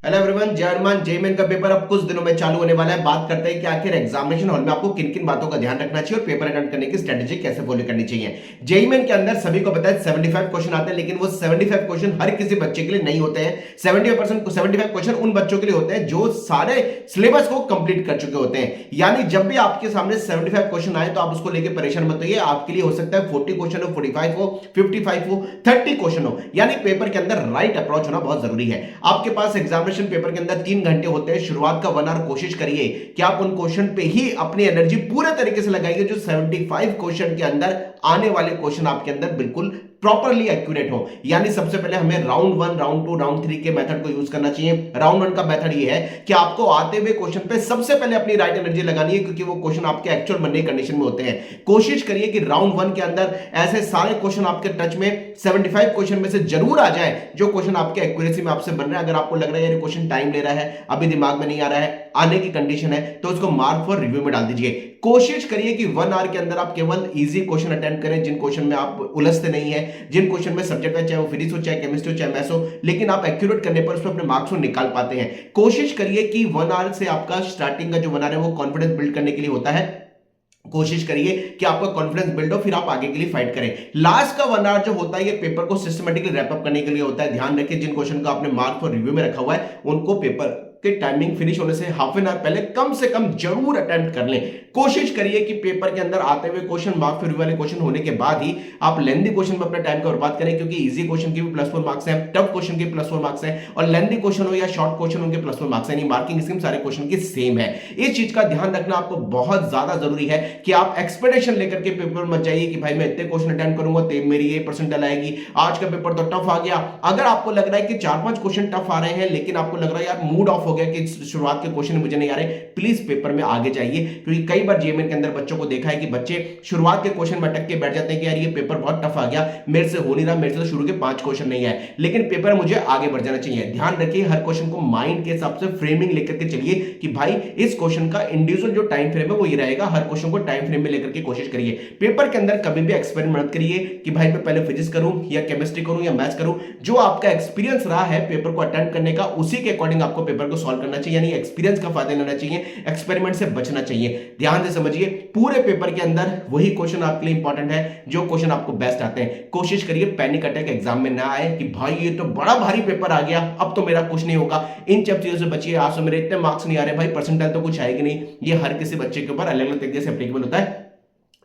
Hello everyone, जय Hanuman. JEE main का paper अब कुछ दिनों में चालू होने वाला है। बात करते हैं कि आखिर एग्जामिनेशन हॉल में आपको किन किन बातों का ध्यान रखना चाहिए और पेपर अटेंड करने की स्ट्रेटेजी कैसे फॉलो करनी चाहिए। जेईई मेन के अंदर सभी को पता है 75 क्वेश्चन आते हैं, लेकिन वो 75 क्वेश्चन हर किसी बच्चे के लिए नहीं होते हैं। 75 क्वेश्चन उन बच्चों के लिए होते हैं जो सारे सिलेबस को कंप्लीट कर चुके होते हैं। यानी जब भी आपके सामने 75 क्वेश्चन आए तो आप उसको लेकर परेशान मत होइए। आपके लिए हो सकता है 40 क्वेश्चन हो, 45 हो, 55 हो, 30 क्वेश्चन हो। यानी पेपर के अंदर राइट अप्रोच होना बहुत जरूरी है। आपके पास एग्जामिनेशन पेपर के अंदर 3 घंटे होते हैं। शुरुआत का 1 आवर कोशिश करिए कि आप उन क्वेश्चन पे ही अपनी एनर्जी पूरे तरीके से लगाइए जो 75 क्वेश्चन के अंदर आने वाले क्वेश्चन आपके अंदर बिल्कुल प्रॉपरली एक्यूरेट हो। यानी सबसे पहले हमें राउंड 1, राउंड 2, राउंड 3 के मेथड को यूज करना चाहिए। राउंड 1 का मेथड ये है कि आपको आते हुए क्वेश्चन पे सबसे पहले अपनी राइट एनर्जी लगानी है, क्योंकि वो क्वेश्चन आपके एक्चुअल बनने कंडीशन में होते हैं। कोशिश करिए कि राउंड 1 के अंदर ऐसे सारे क्वेश्चन आपके टच में 75 क्वेश्चन में से जरूर आ जाए जो क्वेश्चन आपके एक्यूरेसी में आपसे बन रहा है। अगर आपको लग रहा है ये क्वेश्चन टाइम ले रहा है, अभी दिमाग में नहीं आ रहा है, आने की कंडीशन है, तो उसको मार्क फॉर रिव्यू में डाल दीजिए। कोशिश करिए कि 1 आवर के अंदर आप केवल इजी क्वेश्चन अटेम्प्ट करें, जिन क्वेश्चन में आप उलझते नहीं है, जिन क्वेश्चन में सब्जेक्ट है, चाहे वो फिजिक्स हो, चाहे केमिस्ट्री हो, चाहे मैथ्स हो, लेकिन आप एक्यूरेट करने पर उसमें अपने मार्क्स को निकाल पाते हैं। कोशिश करिए कि 1 आवर से आपका स्टार्टिंग का जो 1 आवर है वो कॉन्फिडेंस बिल्ड करने के लिए होता है। कोशिश करिए कि आपका कॉन्फिडेंस बिल्ड हो, फिर आप आगे के लिए फाइट करें। लास्ट का 1 आवर जो होता है ये पेपर को सिस्टमेटिकली रैप अप करने के लिए होता है। ध्यान रखिए जिन क्वेश्चन का आपने मार्क फॉर रिव्यू में रखा हुआ है उनको पेपर के टाइमिंग फिनिश होने से हाफ एन आवर पहले कम से कम जरूर अटेम्प्ट कर लें। कोशिश करिए कि पेपर के अंदर आते हुए क्वेश्चन मार्क फॉर रिव्यू वाले क्वेश्चन होने के बाद ही आप लेंथी क्वेश्चन में अपना टाइम का बर्बाद करें, क्योंकि इजी क्वेश्चन के भी +4 मार्क्स हैं, टफ क्वेश्चन के +4 मार्क्स हैं, और लेंथी क्वेश्चन हो या शॉर्ट क्वेश्चन उनके +4 मार्क्स हैं। मार्किंग स्कीम सारे क्वेश्चन की सेम है। इस चीज का ध्यान रखना आपको बहुत ज्यादा जरूरी है कि आप एक्सपेक्टेशन लेकर के पेपर मत जाइए कि भाई मैं इतने क्वेश्चन अटेम्प्ट करूंगा तो मेरी ये परसेंटाइल आएगी, आज का पेपर तो टफ आ गया। अगर आपको लग रहा है कि 4-5 क्वेश्चन टफ आ रहे हैं, लेकिन आपको लग रहा है यार मूड ऑफ हो गया कि शुरुआत के क्वेश्चन मुझे नहीं आ रहे, प्लीज पेपर में आगे जाइए। क्योंकि कई बार जेईई के अंदर बच्चों को देखा है कि बच्चे शुरुआत के क्वेश्चन में अटक के बैठ जाते हैं कि यार ये पेपर बहुत टफ आ गया, मेरे से हो नहीं रहा, मेरे से तो शुरू के 5 क्वेश्चन नहीं आए, लेकिन पेपर मुझे आगे बढ़ जाना चाहिए। ध्यान रखिए हर क्वेश्चन को माइंड के हिसाब से फ्रेमिंग लेकर के चलिए कि भाई इस क्वेश्चन का इंडिविजुअल जो टाइम फ्रेम है वो ये रहेगा। हर क्वेश्चन को टाइम फ्रेम में लेकर के कोशिश करिए। पेपर के अंदर कभी भी एक्सपेरिमेंट मत करिए कि भाई मैं पहले फिजिक्स करूं या केमिस्ट्री करूं या मैथ्स करूं। जो आपका एक्सपीरियंस रहा है पेपर को अटेम्प्ट करने का, उसी के अकॉर्डिंग आपको पेपर को सॉल्व करना चाहिए। यानी एक्सपीरियंस का फायदा लेना चाहिए, एक्सपेरिमेंट से बचना चाहिए। ध्यान से समझिए, पूरे पेपर के अंदर वही क्वेश्चन आपके लिए इंपॉर्टेंट है जो क्वेश्चन आपको बेस्ट आते हैं। कोशिश करिए पैनिक अटैक एग्जाम में ना आए कि भाई ये तो बड़ा भारी पेपर आ गया, अब तो मेरा कुछ नहीं होगा। इन सब चीजों से बचिए। आज तो मेरे इतने मार्क्स नहीं आ रहे भाई, परसेंटाइल तो कुछ आएगी नहीं। ये हर किसी बच्चे के ऊपर अलग अलग तरीके से एप्लीकेबल होता है।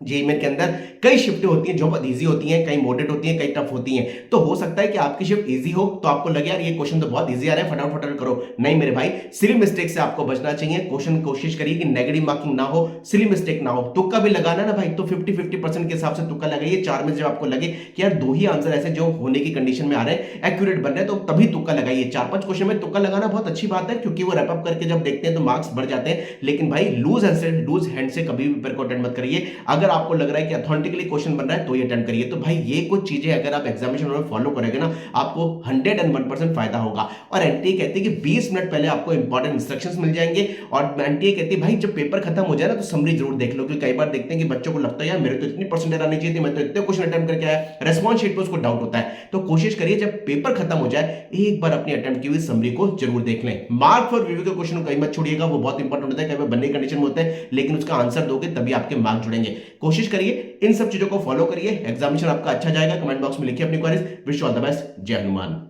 जेईई मेन के अंदर कई शिफ्टें होती हैं जो बहुत इजी होती हैं, कई मॉडरेट होती हैं, कई टफ होती हैं। तो हो सकता है कि आपकी शिफ्ट इजी हो तो आपको लगे यार ये क्वेश्चन तो बहुत इजी आ रहा है, फटाफट फटाफट करो। नहीं मेरे भाई, सिली मिस्टेक से आपको बचना चाहिए। क्वेश्चन कोशिश करिए कि नेगेटिव मार्किंग ना हो, सिली मिस्टेक ना हो। तुक्का भी लगाना ना भाई तो 50-50% के हिसाब से तुक्का लगाइए। 4 में जब आपको लगे कि यार 2 ही आंसर ऐसे जो होने की कंडीशन में आ रहे हैं, एक्यूरेट बन रहे हैं, तो तभी तुक्का लगाइए। 4-5 क्वेश्चन में तुक्का लगाना बहुत अच्छी बात है, क्योंकि वो रैप अप करके जब देखते हैं तो मार्क्स बढ़ जाते हैं। लेकिन भाई लूज हैंड से कभी भी पेपर को अटेंड मत करिए। अगर आपको लग रहा है कि ऑथेंटिकली क्वेश्चन बन रहा है तो ये अटेम्प्ट करिए। तो भाई ये कुछ चीजें अगर आप एग्जामिनेशन में फॉलो करेंगे ना, आपको 101% फायदा होगा। और एनटीए कहती है कि 20 मिनट पहले आपको इंपॉर्टेंट इंस्ट्रक्शंस मिल जाएंगे। और एनटीए कहती है भाई जब पेपर खत्म हो जाए ना तो समरी जरूर देख लो, क्योंकि कई बार देखते हैं कि बच्चों को लगता है यार मेरे तो इतनी परसेंटेज आनी चाहिए थी, मैं तो इतने क्वेश्चन अटेम्प्ट करके आया, रेस्पॉन्स शीट पर उसको डाउट होता है। तो कोशिश करिए जब पेपर खत्म हो जाए एक बार अपनी अटेम्प्ट की हुई समरी को जरूर देख लें। मार्क फॉर रिव्यू के क्वेश्चन को कहीं मत छोड़िएगा, वो बहुत इंपॉर्टेंट होता है। कई बार बनने कंडीशन में होते हैं, लेकिन उसका आंसर दोगे तभी आपके मार्क जुड़ेंगे। कोशिश करिए इन सब चीजों को फॉलो करिए, एग्जामिनेशन आपका अच्छा जाएगा। कमेंट बॉक्स में लिखिए अपनी queries. Wish all the best. जय हनुमान।